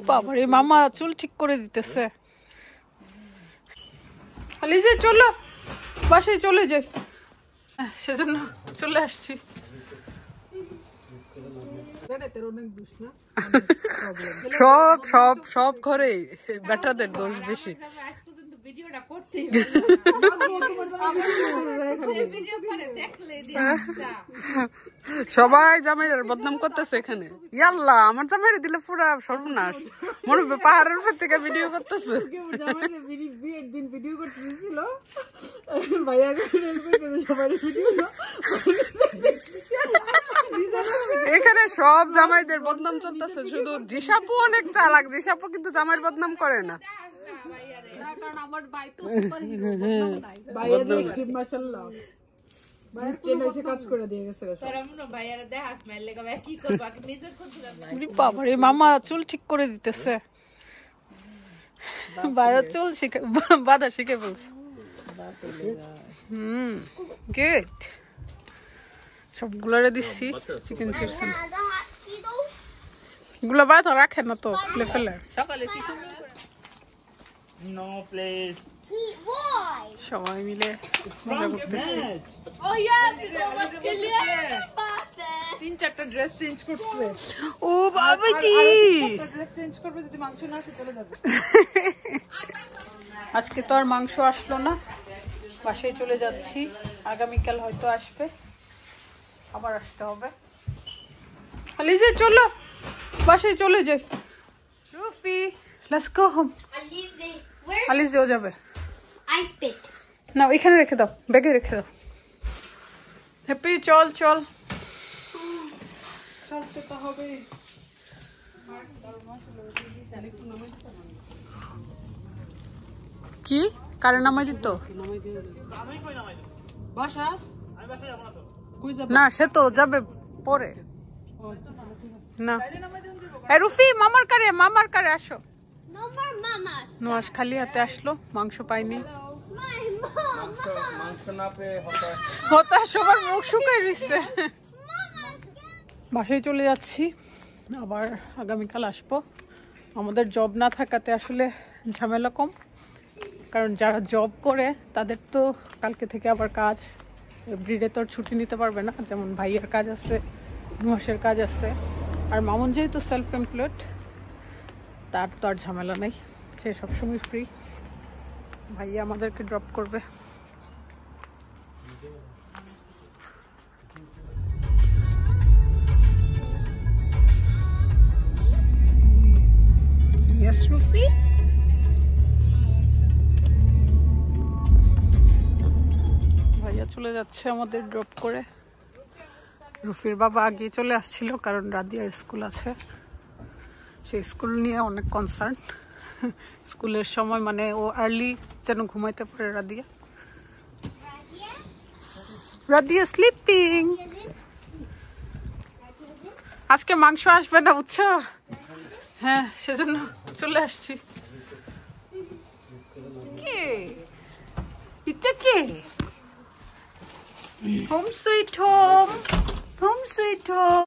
বাবারে মামা চুল ঠিক করে দিতেছে। আলিজে চলো বাসায় চলে যাই, সেজন্য চলে আসছি। সব সব সব ঘরে বেটাদের দোষ বেশি। সবাই জামাইয়ের বদনাম করতেছে এখানে। ইয়াল্লা আমার জামাইরে দিলে পুরা সর্বনাশ, মনে হবে পাহাড়ের উপর থেকে ভিডিও করতেছে। এখানে সব জামাইদের বদনাম চলতেছে, শুধু জিসাপু অনেক চালাক। জিসাপু কিন্তু জামাইয়ের বদনাম করে না। বাবারে মামা চুল ঠিক করে দিতেছে, ভাইয়া চুল শিখে বাঁধা শিখে বলছে। গুড। সবগুলারে দিচ্ছি চিকেন চিপস। গুলা বাদ রাখে না তো, ফেলে ফেলে। সবাই মিলে মজা করতেছি। তিন চারটা ড্রেস চেঞ্জ করতে। ও বাবা কি ড্রেস চেঞ্জ করবে, যদি মাংস না আসে চলে যাবে। আজকে তো আর মাংস আসলো না, বাসায় চলে যাচ্ছি। আগামীকাল হয়তো আসবে, আবার আসতে হবে। আলিজে চলো বাসায় চলে যাই। রুফি লেটস গো হোম। আলিজেও যাবে না, এখানে রেখে দাও, ব্যাগে রেখে দাও। হ্যাপি চল চল, চলতে তো হবে। কি কারে নামাই দিত না, সে তো যাবে পরে না। রুফি মামার কারে আসো। নোয়াজ খালি হাতে আসলো, মাংস পাইনি। হতাশ, সবার মুখ শুকাই দিচ্ছে। বাসায় চলে যাচ্ছি, আবার আগামীকাল আসবো। আমাদের জব না থাকাতে আসলে ঝামেলা কম, কারণ যারা জব করে তাদের তো কালকে থেকে আবার কাজ। এভরিডে তো আর ছুটি নিতে পারবে না, যেমন ভাইয়ের কাজ আছে, নুহাসের কাজ আছে। আর মামুন যেহেতু সেলফ এমপ্লয়েড, তার তো আর ঝামেলা নেই, সে সবসময় ফ্রি। ভাইয়া আমাদেরকে ড্রপ করবে। Yes, Rufi? ভাইয়া চলে যাচ্ছে আমাদের ড্রপ করে। রুফির বাবা আগে চলে আসছিল, কারণ রাদিয়ার স্কুল আছে, সেই স্কুল নিয়ে অনেক কনসার্ন। স্কুলের সময় মানে ও আর্লি যেন ঘুমাইতে পারে। রাদিয়া স্লিপিং। আজকে মাংস আসবে না বুঝছো, হ্যাঁ সেজন্য চলে আসছি। কে এটা কে? Home sweet home, home sweet home.